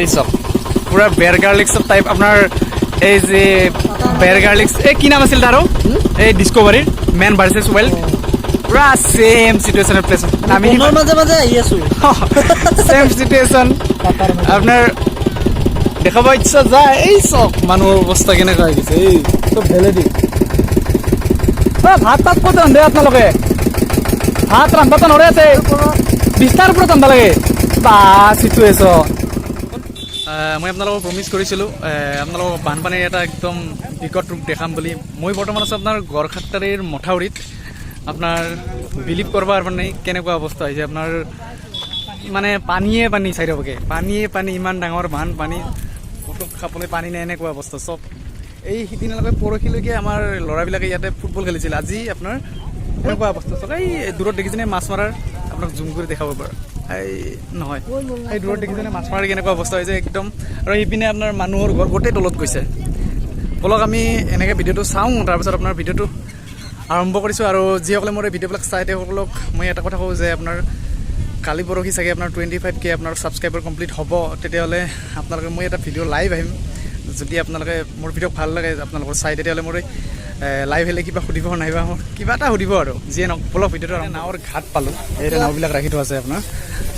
এই চব পুৰা বেৰ গাৰ্লিক্স টাইপ আপোনাৰ এই যে বেৰ গাৰ্লিক্স এই কি নাম আছিল তাৰো এই ডিস্কভাৰীৰ মেন ভাৰ্চেছ ৱাইল্ড পুৰা সেম সিচুৱেশ্যনৰ প্লেচ আমি মাজে মাজে আহি আছো সেম সিচুৱেশ্যন আপোনাৰ দেখাব ইচ্ছা যায় এই চব মানুহৰ অৱস্থা কেনেকুৱা হৈ গৈছে এই চব ভেলেদি ভাত তাত ক'ত ৰান্ধে আপোনালোকে ভাত ৰান্ধাটো নৰে আছে বিস্তাৰ ওপৰত ৰান্ধা লাগে বা চিটুৱেশ্যন মই আপোনালোকক প্ৰমিছ কৰিছিলোঁ আপোনালোকক বানপানীৰ এটা একদম বিকট ৰূপ দেখাম বুলি মই বৰ্তমান আছোঁ আপোনাৰ গড়খাটাৰীৰ মথাউৰিত আপোনাৰ বিলিভ কৰিব মানে কেনেকুৱা অৱস্থা হৈছে আপোনাৰ মানে পানীয়ে পানী চাৰিওফালে পানীয়ে পানী ইমান ডাঙৰ বানপানী ফটো খাবলৈ পানী নাই এনেকুৱা অৱস্থা চব এই সিদিনালৈকে পৰহিলৈকে আমাৰ ল'ৰাবিলাকে ইয়াতে ফুটবল খেলিছিল আজি আপোনাৰ এনেকুৱা অৱস্থা চব এই দূৰত দেখিছেনে মাছ মৰাৰ আপোনাক জুম কৰি দেখাব পাৰোঁ এই নহয় এই দূৰত দেখিছেনে মাছ মৰাৰ কেনেকুৱা অৱস্থা হৈছে একদম আৰু ইপিনে আপোনাৰ মানুহৰ ঘৰ গোটেই তলত গৈছে বলক আমি এনেকৈ ভিডিঅ'টো চাওঁ তাৰপিছত আপোনাৰ ভিডিঅ'টো আৰম্ভ কৰিছোঁ আৰু যিসকলে মোৰ এই ভিডিঅ'বিলাক চাই তেওঁলোকক মই এটা কথা কওঁ যে আপোনাৰ কালি পৰহি চাগে আপোনাৰ 25K আপোনাৰ ছাবস্ক্ৰাইবাৰ কমপ্লিট হ'ব তেতিয়াহ'লে আপোনালোকে মই এটা ভিডিঅ' লাইভ আহিম যদি আপোনালোকে মোৰ ভিডিঅ' ভাল লাগে আপোনালোকৰ চাই তেতিয়াহ'লে মোৰ লাইভ আহিলে কিবা সুধিব নাহিবা কিবা এটা সুধিব আৰু যিয়ে নক বলক ভিডিঅ'টো নাৱৰ ঘাট পালোঁ এই নাওবিলাক ৰাখি থোৱা আছে আপোনাৰ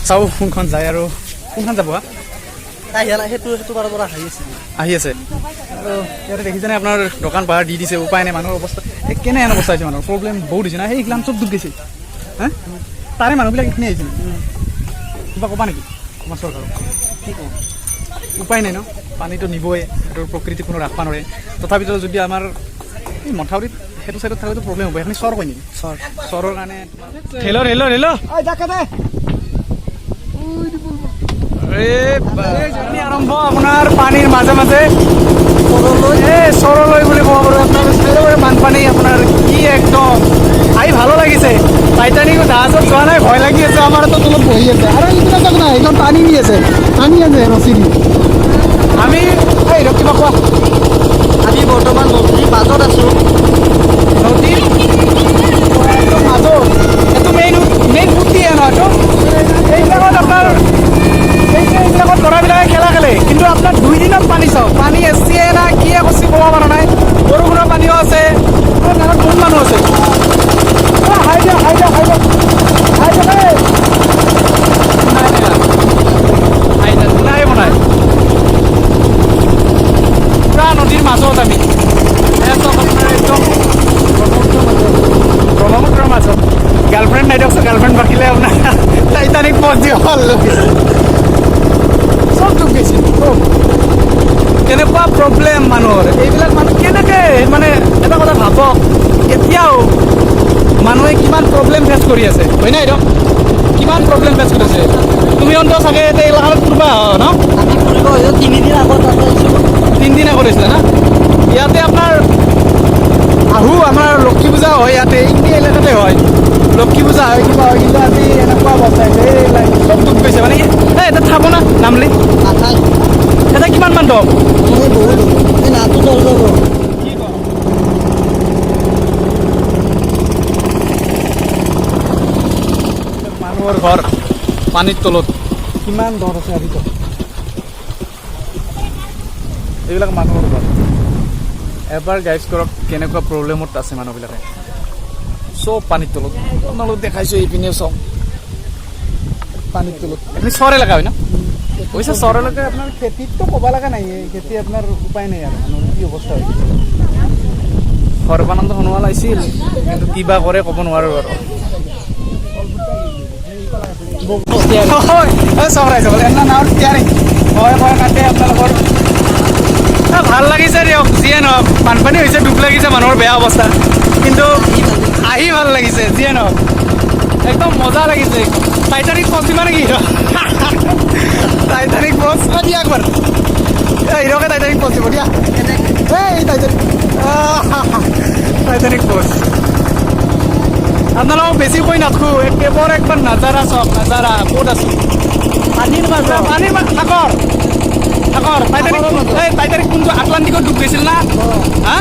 চাওঁ কোনখন যায় আৰু কোনখন যাব আহি আছে আৰু ইয়াতে দেখিছেনে আপোনাৰ দোকান পাহাৰ দি দিছে উপায় নাই মানুহৰ অৱস্থা কেনেহেন অৱস্থা হৈছে মানুহৰ প্ৰব্লেম বহুত হৈছে না সেই এইগিলান চব ডুব গৈছে হা তাৰে মানুহবিলাক এইখিনি আহিছিল কিবা ক'বা নেকি আমাৰ চৰকাৰক উপায় নাই ন পানীটো নিবই সেইটো প্ৰকৃতি কোনো ৰাখবা নোৱাৰে তথাপিতো যদি আমাৰ এই মথাউৰিত সেইটো চাইডত থাকিলেতো প্ৰব্লেম হ'ব এইখিনি চৰ কয় নেকি চৰৰ কাৰণে আৰম্ভ আপোনাৰ পানীৰ মাজে মাজে চৰলৈ বুলি ক'ব পাৰোঁ আপোনাৰ চাৰিওফালে বানপানী আপোনাৰ কি একদম আহি ভালো লাগিছে টাইটানিক জাহাজত যোৱা নাই ভয় লাগি আছে আমাৰ এটা তলত বহি আছে আৰু এইবিলাক চাওক না এইখন টানি নি আছে ৰছী দি আমি এই কিবা কোৱা আমি বৰ্তমান নদীৰ মাজত আছোঁ নদীৰ একদম মাজত এইটো মেইন ফুৰ্তিয়ে নহয়তো এইবিলাকত আপোনাৰ এইবিলাকত ল'ৰাবিলাকে খেলা খেলে কিন্তু আপোনাৰ 2 দিনত পানী চাওক পানী এচিয়ে না কিয়ে কচি ক'ব পৰা নাই বৰষুণৰ পানীও আছে বহুত মানুহ আছে পুৰা নদীৰ মাজত আমি একদম ব্ৰহ্মপুত্ৰৰ মাজত গাৰ্লফ্ৰেণ্ড নাই দিয়কচোন গাৰ্লফ্ৰেণ্ড বাকিলে আপোনাৰ টাইটানিক পথ দি চব ডুব গৈছিল কেনেকুৱা প্ৰব্লেম মানুহৰ এইবিলাক মানুহ কেনেকৈ মানে এটা কথা ভাবক এতিয়াও মানুহে কিমান প্ৰব্লেম ফেচ কৰি আছে হয় নাই এইটো কিমান প্ৰব্লেম ফেচ কৰি আছে তুমি অন্তত চাগে এতিয়া এলেকাত ফুৰিবা ন 3 দিন আগত আহিছিলা না ইয়াতে আপোনাৰ আহো আমাৰ লক্ষী পূজা হয় ইয়াতে এইখিনি এলেকাতে হয় লক্ষী পূজা হয় কিবা হয় কিন্তু আজি এনেকুৱা অৱস্থা হৈছে চব ডুব গৈছে মানে এটা থাকো না নামলি এটা কিমান মান দম মানুহৰ ঘৰ পানীৰ তলত কিমান দৰ আছে আজি এইবিলাক মানুহৰ ঘৰ এবাৰ গাইজ কৰক কেনেকুৱা প্ৰব্লেমত আছে মানুহবিলাকে চব পানীৰ তলত আপোনালোক দেখাইছোঁ এইপিনে চব পানীৰ তলত এইখিনি চৰ এলেকা হয় ন পইচা চৰ এলেকা আপোনাৰ খেতিততো ক'ব লগা নাই খেতি আপোনাৰ উপায় নাই আৰু মানুহৰ কি অৱস্থা হৈছে সৰ্বানন্দ সোণোৱাল আহিছিল কিন্তু কিবা কৰে ক'ব নোৱাৰোঁ আৰু ভাল লাগিছে দিয়ক যিয়ে নহওক বানপানী হৈছে দুখ লাগিছে মানুহৰ বেয়া অৱস্থা কিন্তু আহি ভাল লাগিছে যিয়ে নহওক একদম মজা লাগিছে টাইটানিক পথ দিবা নেকি টাইটানিক পথ দিয়া একবাৰ হিৰকে টাইটানিক পথ দিব দিয়া এই টাইটানিক পথ আপোনালোকক বেছি কৈ নাথাকো কেৱল একবাৰ নাজাৰা চাওক নাজাৰা ক'ত আছো পানীৰ সাগৰ টাইটানিক কোনটো আটলাণ্টিকত ডুব গৈছিল না হা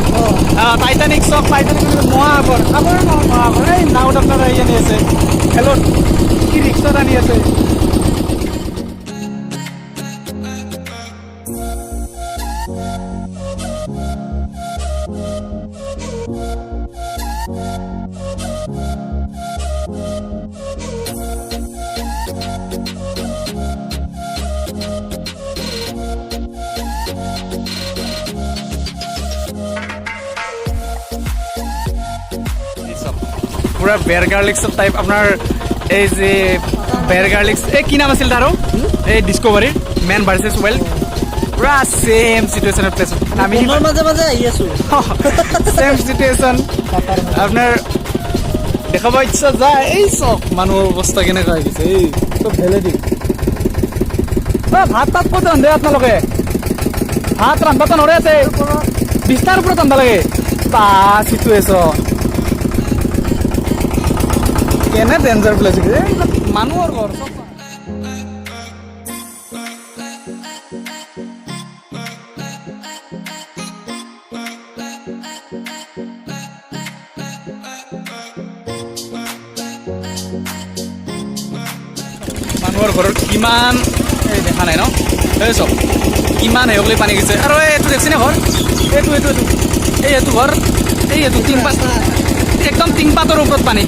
টাইটানিক চক টাইটানিক মহাসাগৰ সাগৰ মহাসাগৰ এই নাওত আপোনাৰ আহি আনি আছে খেলত কি ৰিক্সাত আনি আছে পুৰা বেৰ গাৰ্লিক্সৰ টাইপ আপোনাৰ এই যে বেৰ গাৰ্লিক্স এই কি নাম আছিল তাৰো এই ডিস্কভাৰীৰ মেন ভাৰ্চেছ ৱাইল্ড পুৰা ছেম চিটুৱেশ্যনৰ প্লেচ আমি বনৰ মাজে মাজে আহি আছো ছেম চিটুৱেশ্যন আপোনাৰ দেখাব ইচ্ছা যায় এই চক মানুহৰ অৱস্থা কেনেকুৱা হৈ গৈছে এই চব ভেলেদি ভাত তাত ক'ত ৰান্ধে আপোনালোকে ভাত ৰান্ধাটো নৰে আছে বিছনাৰ ওপৰত ৰান্ধা লাগে বা চিটুৱেশ্যন কেনে ডেঞ্জাৰ প্লেচ মানুহৰ ঘৰ চব মানুহৰ ঘৰত কিমান এই দেখা নাই ন এই চব কিমান হেয়কলি পানী গৈছে আৰু এইটো দেখছিনে ঘৰ এইটো ঘৰ এইটো টিংপাত একদম টিংপাতৰ ওপৰত পানী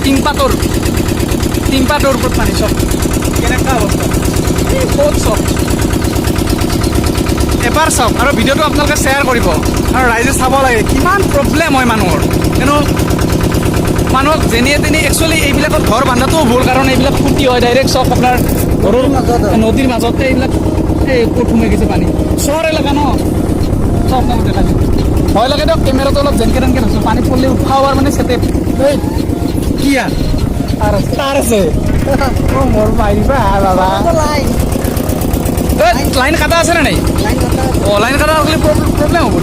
টিংপাতৰ ওপৰত পানী চব কেনেকুৱা অৱস্থা ক'ত চব এবাৰ চাওক আৰু ভিডিঅ'টো আপোনালোকে শ্বেয়াৰ কৰিব আৰু ৰাইজে চাব লাগে কিমান প্ৰব্লেম হয় মানুহৰ কিন্তু মানুহক যেনিয়ে তেনি একচুৱেলি এইবিলাকত ঘৰ বান্ধাটোও ভুল কাৰণ এইবিলাক ফুটি হয় ডাইৰেক্ট চব আপোনাৰ ঘৰৰ নদীৰ মাজতে এইবিলাক এই ক'ত সোমাই গৈছে পানী চহৰ এলেকা ন চব নাম দেখা যায় ভয় লাগে দিয়ক কেমেৰাটো অলপ যেনকে তেনকে নাচো পানীত পৰলে উঠা হোৱাৰ মানে চেটে কি তাৰ আছে মোৰ মাৰিবা বাবা লাইন কাটা আছে নে নাই অঁ লাইন কাটা হ'লে প্ৰব্লেম হ'ব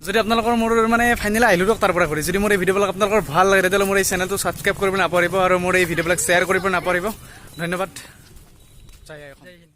যদি আপোনালোকৰ মোৰ মানে ফাইনেলি আহিলোঁ দিয়ক তাৰ পৰা কৰি যদি মোৰ এই ভিডিঅ'বিলাক আপোনালোকৰ ভাল লাগে তেতিয়াহ'লে মোৰ এই চেনেলটো ছাবস্ক্ৰাইব কৰিব নাপাহৰিব আৰু মোৰ এই ভিডিঅ'বিলাক শ্বেয়াৰ কৰিব নাপাহৰিব ধন্যবাদ জয় হিন্দ